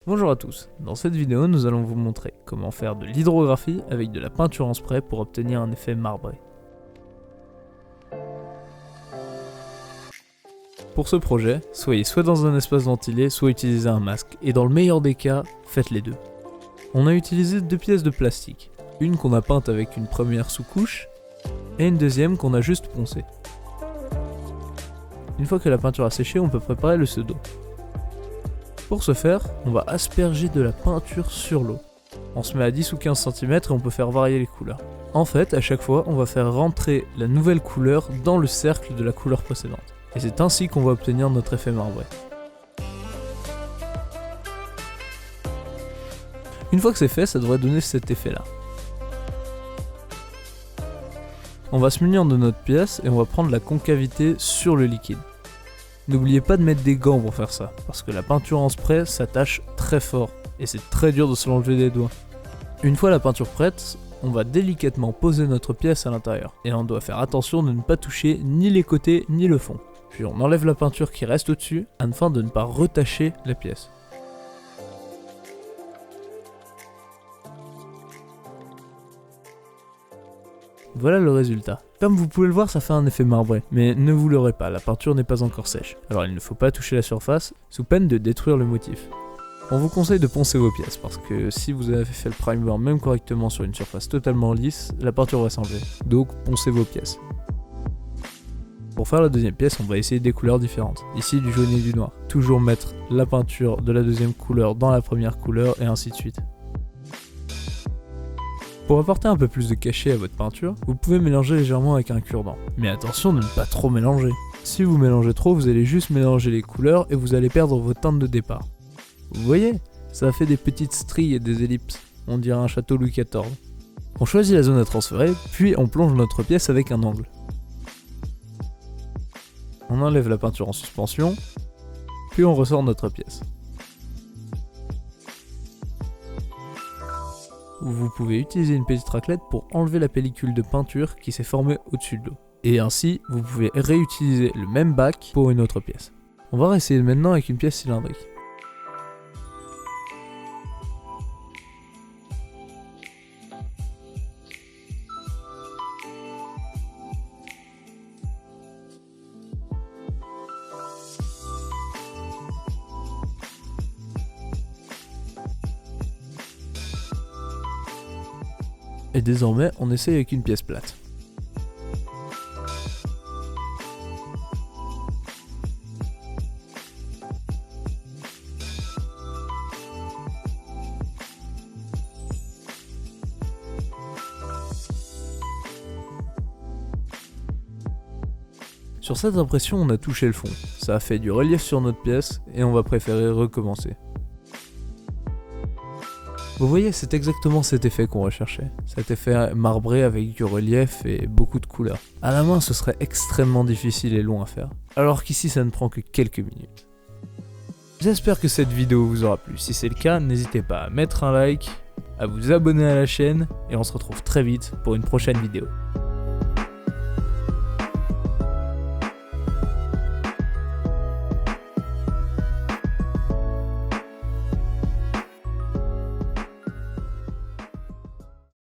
Bonjour à tous, dans cette vidéo nous allons vous montrer comment faire de l'hydrographie avec de la peinture en spray pour obtenir un effet marbré. Pour ce projet, soyez soit dans un espace ventilé, soit utilisez un masque, et dans le meilleur des cas, faites les deux. On a utilisé deux pièces de plastique, une qu'on a peinte avec une première sous-couche, et une deuxième qu'on a juste poncée. Une fois que la peinture a séché, on peut préparer le seau d'eau. Pour ce faire, on va asperger de la peinture sur l'eau. On se met à 10 ou 15 cm et on peut faire varier les couleurs. En fait, à chaque fois, on va faire rentrer la nouvelle couleur dans le cercle de la couleur précédente. Et c'est ainsi qu'on va obtenir notre effet marbré. Une fois que c'est fait, ça devrait donner cet effet-là. On va se munir de notre pièce et on va prendre la concavité sur le liquide. N'oubliez pas de mettre des gants pour faire ça, parce que la peinture en spray s'attache très fort, et c'est très dur de se l'enlever des doigts. Une fois la peinture prête, on va délicatement poser notre pièce à l'intérieur, et on doit faire attention de ne pas toucher ni les côtés ni le fond. Puis on enlève la peinture qui reste au-dessus, afin de ne pas retacher la pièce. Voilà le résultat. Comme vous pouvez le voir, ça fait un effet marbré, mais ne vous leurrez pas, la peinture n'est pas encore sèche. Alors il ne faut pas toucher la surface, sous peine de détruire le motif. On vous conseille de poncer vos pièces, parce que si vous avez fait le primer même correctement sur une surface totalement lisse, la peinture va s'enlever. Donc poncez vos pièces. Pour faire la deuxième pièce, on va essayer des couleurs différentes. Ici du jaune et du noir. Toujours mettre la peinture de la deuxième couleur dans la première couleur, et ainsi de suite. Pour apporter un peu plus de cachet à votre peinture, vous pouvez mélanger légèrement avec un cure-dent. Mais attention de ne pas trop mélanger. Si vous mélangez trop, vous allez juste mélanger les couleurs et vous allez perdre vos teintes de départ. Vous voyez, ça fait des petites stries et des ellipses. On dirait un château Louis XIV. On choisit la zone à transférer, puis on plonge notre pièce avec un angle. On enlève la peinture en suspension, puis on ressort notre pièce. Vous pouvez utiliser une petite raclette pour enlever la pellicule de peinture qui s'est formée au-dessus de l'eau. Et ainsi, vous pouvez réutiliser le même bac pour une autre pièce. On va réessayer maintenant avec une pièce cylindrique. Et désormais, on essaye avec une pièce plate. Sur cette impression, on a touché le fond. Ça a fait du relief sur notre pièce et on va préférer recommencer. Vous voyez, c'est exactement cet effet qu'on recherchait. Cet effet marbré avec du relief et beaucoup de couleurs. À la main, ce serait extrêmement difficile et long à faire. Alors qu'ici, ça ne prend que quelques minutes. J'espère que cette vidéo vous aura plu. Si c'est le cas, n'hésitez pas à mettre un like, à vous abonner à la chaîne, et on se retrouve très vite pour une prochaine vidéo.